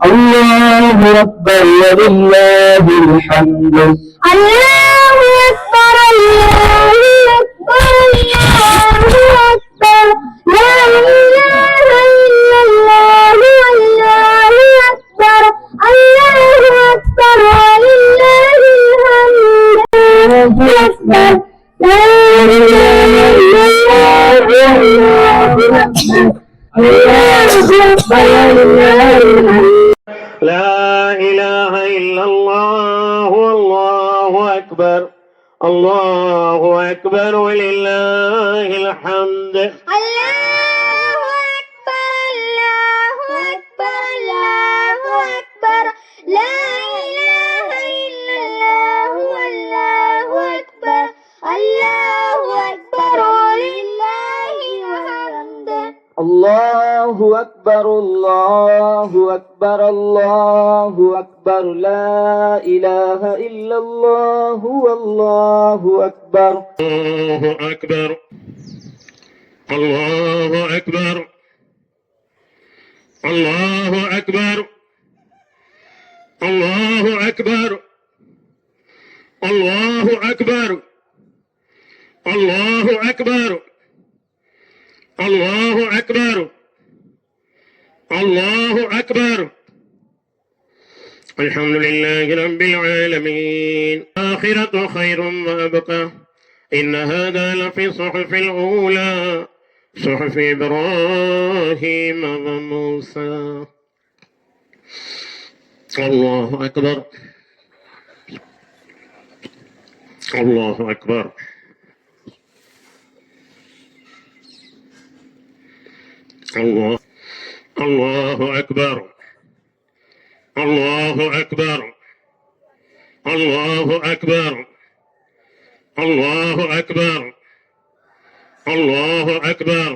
الله أكبر ولله الحمد. الله أكبر الله أكبر الله أكبر لا إله إلا الله والله أكبر الله أكبر ولله الحمد. أكبر لا إله إلا الله والله أكبر الله أكبر ولله الحمد. لا إله إلا الله والله أكبر الله أكبر ولله الحمد. الله أكبر الله أكبر الله أكبر لا إله إلا الله والله أكبر الله أكبر ولله الحمد. الله أكبر الله أكبر الله أكبر لا إله إلا الله والله أكبر. الله أكبر الله أكبر الله أكبر الله أكبر الله أكبر الله أكبر الله أكبر الله أكبر. الحمد لله رب العالمين. آخرة خير وأبقى إن هذا لفي صحف الأولى صحف إبراهيم وموسى. الله أكبر الله أكبر الله الله أكبر الله أكبر الله أكبر الله أكبر الله أكبر.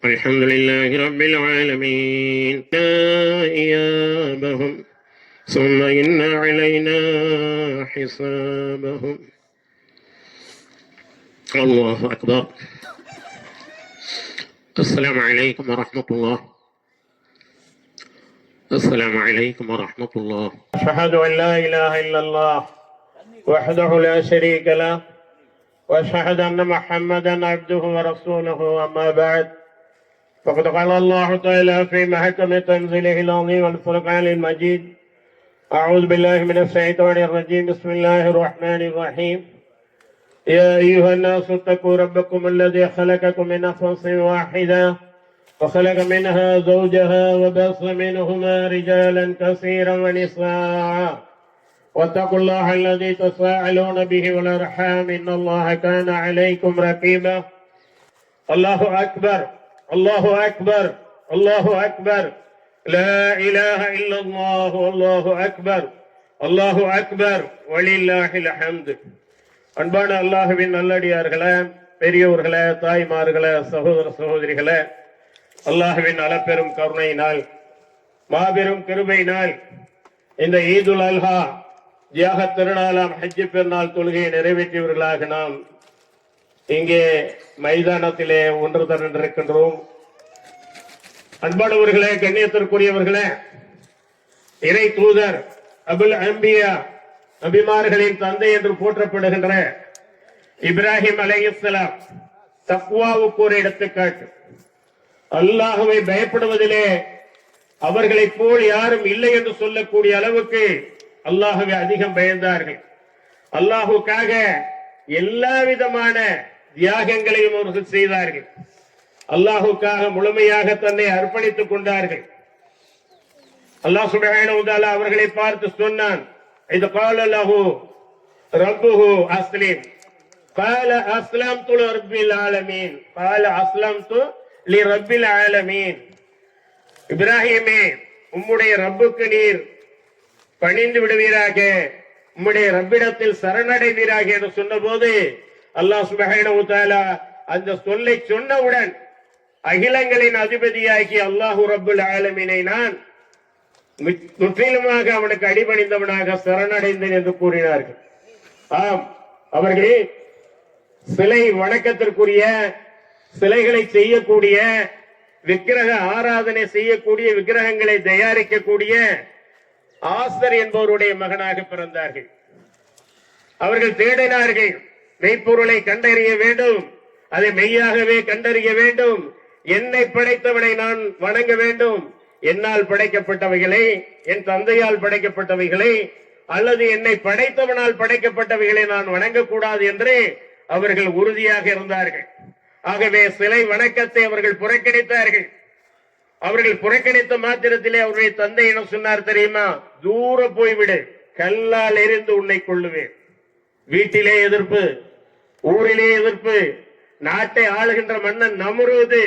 الحمد لله رب العالمين. إيابهم ثم إن علينا حسابهم. الله أكبر. السلام عليكم ورحمة الله. السلام عليكم ورحمة الله. أشهد أن لا إله إلا الله وحده لا شريك له وأشهد أن محمدا عبده ورسوله. أما بعد فقد قال الله تعالى في محكم تنزيله العظيم والفرقان المجيد أعوذ بالله من الشيطان الرجيم بسم الله الرحمن الرحيم. يا أيها الناس اتقوا ربكم الذي خلقكم من نفس واحدة وخلق منها زوجها وبث منهما رجالا كثيرا ونساء واتقوا الله الذي تساءلون به والأرحام إن الله كان عليكم رقيبا. الله أكبر الله أكبر الله أكبر لا إله إلا الله والله أكبر الله أكبر ولله الحمد. அன்பான அல்லாஹ்வின் நல்லடியார்களே, பெரியோர்களே, தாய்மார்களே, சகோதர சகோதரிகளே, அல்லாஹ்வின் அளப்பெரும் கருணையினால் மாபெரும் கிருபையினால் இந்த ஈதுல் அல்ஹா தியாக திருநாளாம் ஹஜ்ஜ் பெருநாள் தொழுகையை நிறைவேற்றியவர்களாக நாம் இங்கே மைதானத்திலே ஒன்று திரண்டிருக்கின்றோம். அன்பானவர்களே, கண்ணியத்திற்குரியவர்களே, இறை தூதர் அபுல் அம்பியா நபிமார்களின் தந்தை என்று போற்றப்படுகின்ற இப்ராஹிம் அலைஹிஸ்ஸலாம் தக்வாவுக்கு ஒரு எடுத்துக்காட்டு. அல்லாஹ்வை பயப்படுவதிலே அவர்களைப் போல் யாரும் இல்லை என்று சொல்லக்கூடிய அளவுக்கு அல்லாஹ்வை அதிகம் பயந்தார்கள். அல்லாஹுக்காக எல்லா விதமான தியாகங்களையும் அவர்கள் செய்தார்கள். அல்லாஹுக்காக முழுமையாக தன்னை அர்ப்பணித்துக் கொண்டார்கள். அல்லாஹ் சுப்ஹானஹு வ தஆலா அவர்களை பார்த்து சொன்னான், இது قال له ربه اسلم قال اسلمت لرب العالمين قال اسلمت لرب العالمين. இப்ராஹிமே, உம்முடைய ரப்புக்கு நீர் பணிந்து விடுவீராக, உம்முடைய ரப்பிடத்தில் சரணடைவீராக என்று சொன்னபோது அல்லாஹ் சுப்ஹானஹு வ தஆலா அந்த சொல்லை சொன்னவுடன் அகிலங்களின் அதிபதியாகி அல்லாஹு ரப்புல் ஆலமீனை நான் முற்றிலுமாக அவனுக்கு அடிபணிந்தவனாக சரணடைந்தேன் என்று கூறினார்கள். ஆம், அவர்களே சிலை வணக்கத்திற்குரிய, சிலைகளை செய்யக்கூடிய விக்கிரக ஆராதனை செய்யக்கூடிய விக்கிரகங்களை தயாரிக்கக்கூடிய ஆசர் என்பவருடைய மகனாக பிறந்தார்கள். அவர்கள் தேடினார்கள், மெய்ப்பொருளை கண்டறிய வேண்டும், அதை மெய்யாகவே கண்டறிய வேண்டும், என்னை படைத்தவனை நான் வணங்க வேண்டும், என்னால் படைக்கப்பட்டவைகளை, என் தந்தையால் படைக்கப்பட்டவைகளை அல்லது என்னை படைத்தவனால் படைக்கப்பட்டவைகளை நான் வணங்கக்கூடாது என்று அவர்கள் உறுதியாக இருந்தார்கள். ஆகவே சிலை வணக்கத்தை அவர்கள் புறக்கணித்தார்கள். அவர்கள் புறக்கணித்த மாத்திரத்திலே அவருடைய தந்தை என்ன சொன்னார் தெரியுமா? தூர போய்விடு, கல்லால் எரிந்து உன்னை கொள்ளுவேன். வீட்டிலே எதிர்ப்பு, ஊரிலே எதிர்ப்பு, நாட்டை ஆளுகின்ற மன்னன் நம்ரூது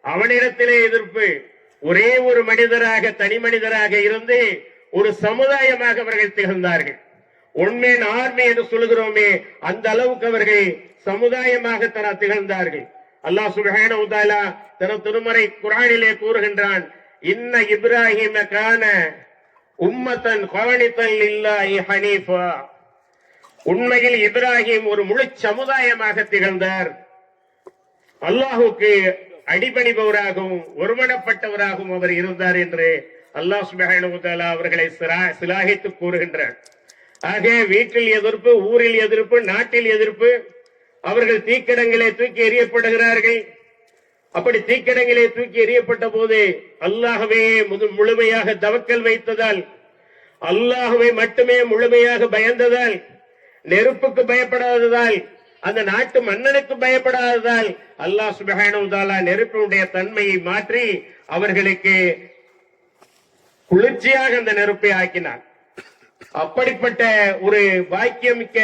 அவனிடத்திலே எதிர்ப்பு. ஒரே ஒரு மனிதராக, தனி மனிதராக இருந்து ஒரு சமுதாயமாக அவர்கள் திகழ்ந்தார்கள். உண்மையின் ஆர்மி என்று சொல்கிறோமே, அந்த அளவுக்கு அவர்கள் சமுதாயமாக திகழ்ந்தார்கள். அல்லாஹ் சுப்ஹானஹு வ தஆலா தனது திருமறை குர்ஆனிலே கூறுகின்றான், இன்ன இப்ராஹீம கான உம்மத்தன் கானித்தன் லில்லாஹி ஹனீஃபா. உண்மையில் இப்ராஹிம் ஒரு முழு சமுதாயமாக திகழ்ந்தார். அல்லாஹுக்கு அடிபணிபவராகவும் ஒருமனப்பட்டவராகவும் அவர் இருந்தார் என்று அல்லாஹ் சுப்ஹானஹு வ தஆலா அவர்களை சிலாகித்து கூறுகின்றார். ஆக வீட்டில் எதிர்ப்பு, ஊரில் எதிர்ப்பு, நாட்டில் எதிர்ப்பு. அவர்கள் தீக்கிடங்களே தூக்கி எறியப்படுகிறார்கள். அப்படி தீக்கிடங்களே தூக்கி எறியப்பட்ட போது அல்லாஹ்வே முழுமையாக தவக்கல் வைத்ததால், அல்லாஹ்வை மட்டுமே முழுமையாக பயந்ததால், நெருப்புக்கு பயப்படாததால், அந்த நாட்டு மன்னனுக்கு பயப்படாததால் அல்லாஹ் சுப்ஹானஹு வ தஆலா நெருப்பினுடைய தன்மையை மாற்றி அவர்களுக்கு குளிர்ச்சியாக அந்த நெருப்பை ஆக்கினார். அப்படிப்பட்ட ஒரு பாக்கியமிக்க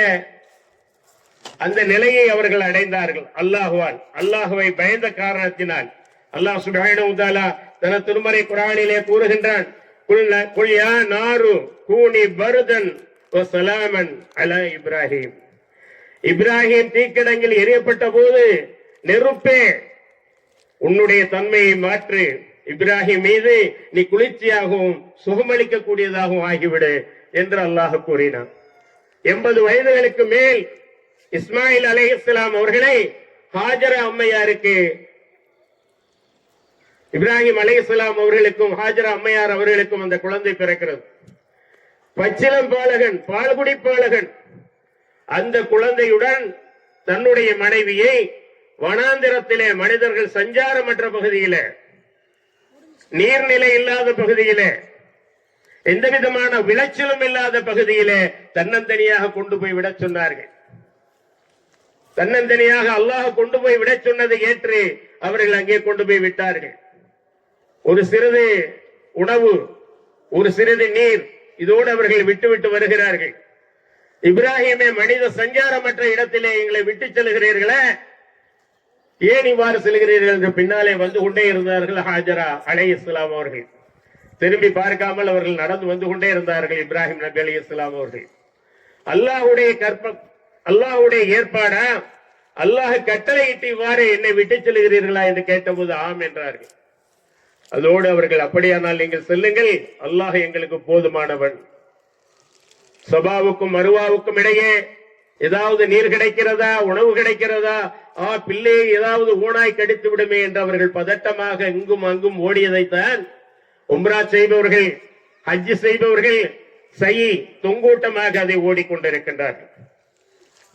அந்த நிலையை அவர்கள் அடைந்தார்கள் அல்லாஹ்வால். அல்லாஹ்வை பயந்த காரணத்தினால். அல்லாஹ் சுப்ஹானஹு வ தஆலா தனது திருமறை குர்ஆனிலே கூறுகின்றான், குல் யா நாரு கூனி பர்தன் வ ஸலாமன் அலா இப்ராஹிம். இப்ராஹிம் தீக்கிடங்கில் எரியப்பட்ட போது, நெருப்பே உன்னுடைய தன்மையை மாற்று, இப்ராஹிம் மீது நீ குளிர்ச்சியாகவும் சுகமளிக்க கூடியதாகவும் ஆகிவிடு என்று அல்லாஹ் கூறினான். 80 வயதுகளுக்கு மேல் இஸ்மாயில் அலைஹிஸ்ஸலாம் அவர்களை ஹாஜரா அம்மையாருக்கு, இப்ராஹிம் அலைஹிஸ்ஸலாம் அவர்களுக்கும் ஹாஜரா அம்மையார் அவர்களுக்கும் அந்த குழந்தை பிறக்கிறது. பச்சிலம் பாலகன், பால்குடி பாலகன். அந்த குழந்தையுடன் தன்னுடைய மனைவியை வனாந்திரத்திலே, மனிதர்கள் சஞ்சாரமற்ற பகுதியில, நீர்நிலை இல்லாத பகுதியில, எந்த விதமான விளைச்சலும் இல்லாத பகுதியிலே தன்னந்தனியாக கொண்டு போய் விட சொன்னார்கள். தன்னந்தனியாக அல்லாஹ் கொண்டு போய் விட சொன்னதை ஏற்று அவர்கள் அங்கே கொண்டு போய் விட்டார்கள். ஒரு சிறிது உணவு, ஒரு சிறிது நீர், இதோடு அவர்கள் விட்டு வருகிறார்கள். இப்ராஹிமே, மனித சஞ்சாரமற்ற இடத்திலே எங்களை விட்டு செல்கிறீர்களே, ஏன் இவ்வாறு செல்கிறீர்கள் என்று பின்னாலே வந்து கொண்டே இருந்தார்கள் ஹாஜரா அலைஹிஸ்ஸலாம் அவர்கள். திரும்பி பார்க்காமல் அவர்கள் நடந்து வந்து கொண்டே இருந்தார்கள் இப்ராஹிம் நபி அலைஹிஸ்ஸலாம் அவர்கள். அல்லாஹ்வுடைய ஏற்பாடா, அல்லாஹ் கட்டளையிட்டு இவ்வாறு என்னை விட்டு செல்கிறீர்களா என்று கேட்டபோது ஆம் என்றார்கள். அதோடு அவர்கள், அப்படியானால் நீங்கள் செல்லுங்கள், அல்லாஹ் எங்களுக்கு போதுமானவன். சபாவுக்கும் மருவாவுக்கும் இடையே ஏதாவது நீர் கிடைக்கிறதா, உணவு கிடைக்கிறதா, பிள்ளையை ஏதாவது ஓனாய் கடித்து விடுமே என்று அவர்கள் பதட்டமாக இங்கும் அங்கும் ஓடியதைத்தான் உம்ரா செய்பவர்கள், ஹஜ் செய்பவர்கள் தொங்கூட்டமாக அதை ஓடிக்கொண்டிருக்கின்றார்கள்.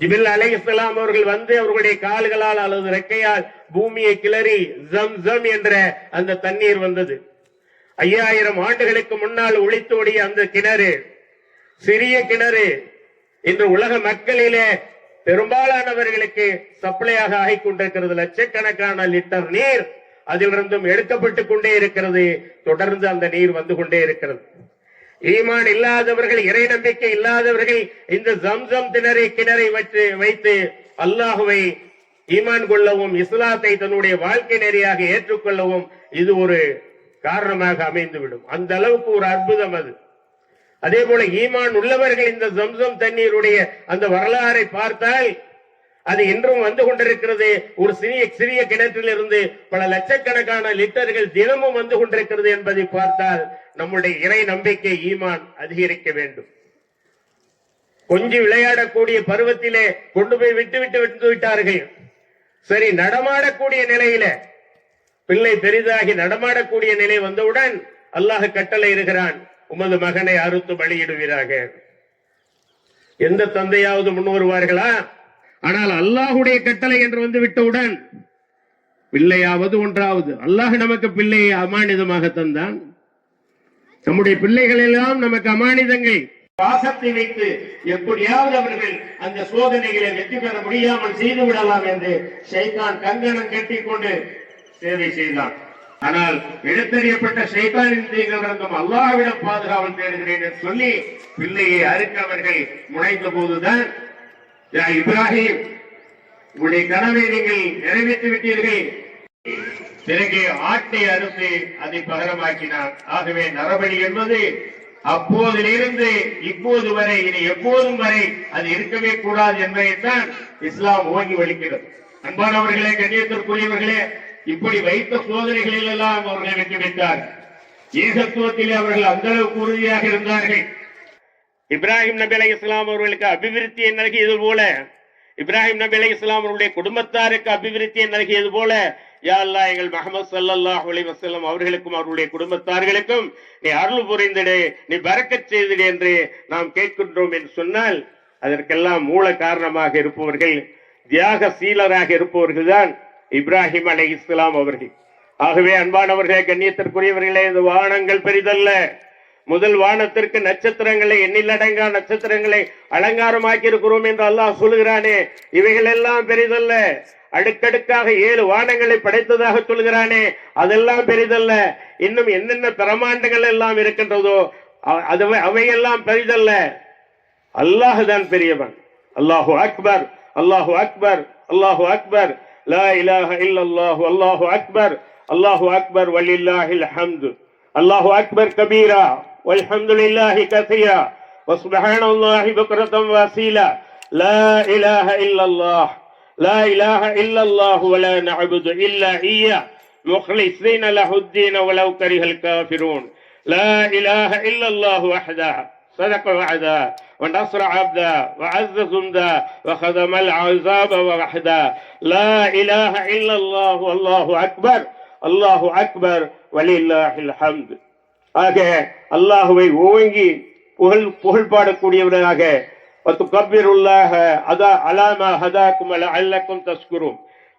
ஜிப்ரீல் அலைஹிஸ்ஸலாம் அவர்கள் வந்து அவர்களுடைய கால்களால் அல்லது ரெக்கையால் பூமியை கிளறி ஜம்சம் என்ற அந்த தண்ணீர் வந்தது. 5000 ஆண்டுகளுக்கு முன்னால் ஒளித்தோடிய அந்த கிணறு, சிறிய கிணறு, இன்று உலக மக்களிலே பெரும்பாலானவர்களுக்கு சப்ளையாக ஆகிக் கொண்டிருக்கிறது. லட்சக்கணக்கான லிட்டர் நீர் அதிலிருந்தும் எடுக்கப்பட்டுக் கொண்டே இருக்கிறது. தொடர்ந்து அந்த நீர் வந்து கொண்டே இருக்கிறது. ஈமான் இல்லாதவர்கள், இறை நம்பிக்கை இல்லாதவர்கள் இந்த ஜம்சம் கிணறை வைத்து அல்லாஹுவை ஈமான் கொள்ளவும், இஸ்லாத்தை தன்னுடைய வாழ்க்கை நெறியாக ஏற்றுக்கொள்ளவும் இது ஒரு காரணமாக அமைந்துவிடும். அந்த அளவுக்கு ஒரு அற்புதம் அது. அதே போல ஈமான் உள்ளவர்கள் இந்த ஜம்சம் தண்ணீருடைய அந்த வரலாறை பார்த்தால் அது இன்றும் வந்து கொண்டிருக்கிறது. ஒரு சிறிய கிணற்றிலிருந்து பல லட்சக்கணக்கான லிட்டர்கள் தினமும் வந்து கொண்டிருக்கிறது என்பதை பார்த்தால் நம்முடைய இறை நம்பிக்கை, ஈமான் அதிகரிக்க வேண்டும். கொஞ்சம் விளையாடக்கூடிய பருவத்திலே கொண்டு போய் விட்டு விட்டார்கள். சரி, நடமாடக்கூடிய நிலையில பிள்ளை பெரிதாகி நடமாடக்கூடிய நிலை வந்தவுடன் அல்லாஹ் கட்டளை இருக்கிறான், உமது மகனை அறுத்து பலியிடுவீராக. எந்த தந்தையாவது முன் வருவார்களா? ஆனால் அல்லாஹுடைய கட்டளை என்று வந்து விட்டவுடன் பிள்ளையாவது ஒன்றாவது. அல்லாஹ் நமக்கு பிள்ளையை அமானிதமாக தந்தான். நம்முடைய பிள்ளைகள் எல்லாம் நமக்கு அமானிதங்கள். பாசத்தை வைத்து எப்படியாவது அவர்கள் அந்த சோதனைகளை வெற்றி பெற முடியாமல் செய்து விடலாம் என்று ஷைத்தான் கங்கணம் கட்டிக்கொண்டு சேவை செய்தான். ஆனால் எழுத்தறியப்பட்ட ஷைத்தானின் தீங்கிலிருந்தும் அல்லாஹ்விடம் பாதுகாவல் தேடுகிறேன் என்று சொல்லி பிள்ளையை அறுக்க அவர்கள் முனைந்த போதுதான், இப்ராஹிம், உங்களுடைய கனவை நீங்கள் நிறைவேற்றி விட்டீர்கள். பிறகு ஆட்டை அறுத்து அதை பகரமாக்கினார். ஆகவே நரபலி என்பது அப்போதிலிருந்து இப்போது வரை, இனி எப்போதும் வரை அது இருக்கவே கூடாது என்பதைத்தான் இஸ்லாம் ஓங்கி வலிக்கிறது. அன்பானவர்களே, கண்ணியத்திற்குரியவர்களே, இப்படி வைத்த சோதனைகளில் எல்லாம் அவர்கள் வெற்றி பெற்றார். ஏகத்துவத்திலே அவர்கள் அந்த அளவுக்கு உறுதியாக இருந்தார்கள். இப்ராஹிம் நபி அலைஹிஸ்ஸலாம் அவர்களுக்கு அபிவிருத்தியை நல்கியது போல, இப்ராஹிம் நபி அலைஹிஸ்ஸலாம் அவருடைய குடும்பத்தாருக்கு அபிவிருத்தியை நல்கியது போல, யா அல்லாஹ், எங்கள் முஹம்மது ஸல்லல்லாஹு அலைஹி வஸல்லம் அவர்களுக்கும் அவருடைய குடும்பத்தார்களுக்கும் நீ அருள் புரிந்திடு, நீ பரக்கத் செய்திடு என்று நாம் கேட்கின்றோம் என்று சொன்னால், அதற்கெல்லாம் மூல காரணமாக இருப்பவர்கள், தியாகசீலராக இருப்பவர்கள் தான் இப்ராஹிம் அலைஹிஸ்ஸலாம் அவர்கள். ஆகவே அன்பானவர்களே, கண்ணியத்திற்குரியவர்களே, இந்த வானங்கள் பெரிதல்ல. முதல் வானத்திற்கு நட்சத்திரங்களை, எண்ணிலடங்கா நட்சத்திரங்களை அலங்காரமாக்கி இருக்கிறோம் என்று அல்லாஹ் சொல்லுகிறானே, இவைகள் எல்லாம் பெரிதல்ல. அடுக்கடுக்காக 7 வானங்களை படைத்ததாக சொல்கிறானே, அதெல்லாம் பெரிதல்ல. இன்னும் என்னென்ன பிரமாண்டங்கள் எல்லாம் இருக்கின்றதோ அவையெல்லாம் பெரிதல்ல. அல்லாஹ் தான் பெரியவன். அல்லாஹு அக்பர், அல்லாஹு அக்பர், அல்லாஹு அக்பர், லா இலாஹ இல்லல்லாஹு, அல்லாஹு அக்பர், அல்லாஹு அக்பர், வலில்லாஹில் ஹம்து, அல்லாஹு அக்பர் கபீரா, வல்ஹம்துலில்லாஹி கஸீரா, வசுப்ஹானல்லாஹி புக்ரத்தன் வஸீலா, லா இலாஹ இல்லல்லாஹ், لا إله إلا الله ولا نعبد إلا إياه مخلصين له الدين ولو كره الكافرون. لا إله إلا الله وحده صدق وعده ونصر عبده وعز جنده وخدم العذاب وحده. لا إله إلا الله والله أكبر الله أكبر ولله الحمد. ஆக அல்லாஹ்வை ஓங்கி புகழ் பாடக்கூடியவராக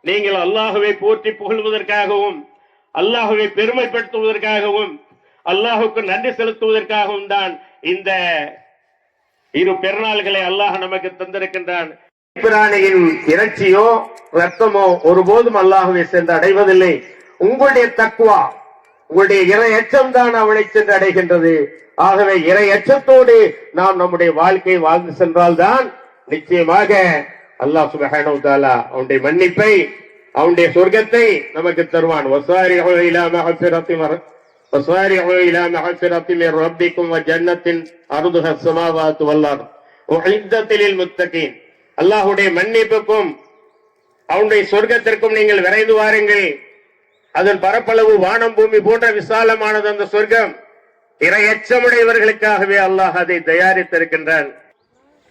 நீங்கள் அல்லாஹுவை போற்றி புகழ்வதற்காகவும், அல்லாஹுவை பெருமைப்படுத்துவதற்காகவும், அல்லாஹுக்கு நன்றி செலுத்துவதற்காகவும் தான் இந்த இரு பெருநாள்களை அல்லாஹ் நமக்கு தந்திருக்கின்றான். பிராணியின் இறைச்சியோ ரத்தமோ ஒருபோதும் அல்லாஹுவை சென்று அடைவதில்லை. உங்களுடைய தக்வா, உங்களுடைய இறை எச்சம் தான் அவளை சென்று அடைகின்றது. ஆகவே இறை எச்சத்தோடு நாம் நம்முடைய வாழ்க்கை வாழ்ந்து சென்றால்தான் நிச்சயமாக அல்லாஹ் சுப்ஹானஹு வ தஆலா அவனுடைய மன்னிப்பை, அவனுடைய சொர்க்கத்தை நமக்கு தருவான். வஸாரிஉ இலா மக்ஃபிரத்தி மின் ரப்பிக்கும் வ ஜன்னத்தின் அர்துஹா ஸமாவாத்து வல் அர்த் உஇத்தத் லில் முத்தகீன். அல்லாஹ்வுடைய மன்னிப்புக்கும் அவனுடைய சொர்க்கத்திற்கும் நீங்கள் விரைந்து வாருங்கள். அதன் பரப்பளவு வானம் பூமி போன்ற விசாலமானது அந்த சொர்க்கம். இறை எச்சமுடையவர்களுக்காகவே அல்லாஹ் அதை தயாரித்திருக்கின்றான்.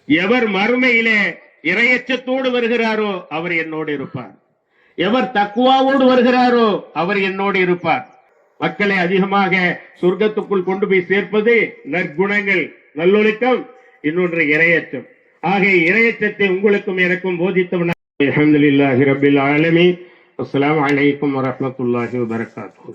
எவர் மறுமையிலே இறையச்சத்தோடு வருகிறாரோ அவர் என்னோடு இருப்பார். எவர் தக்குவாவோடு வருகிறாரோ அவர் என்னோடு இருப்பார். மக்களை அதிகமாக சொர்க்கத்துக்குள் கொண்டு போய் சேர்ப்பது நற்குணங்கள், நல்லொழுக்கம், இன்னொன்று இறையச்சம். ஆகிய இறையச்சத்தை உங்களுக்கும் எனக்கும் போதித்தவன். அல்ஹம்துலில்லாஹி ரப்பில் ஆலமீன். அஸ்ஸலாமு அலைக்கும் வரஹ்மத்துல்லாஹி வபரகாத்துஹு.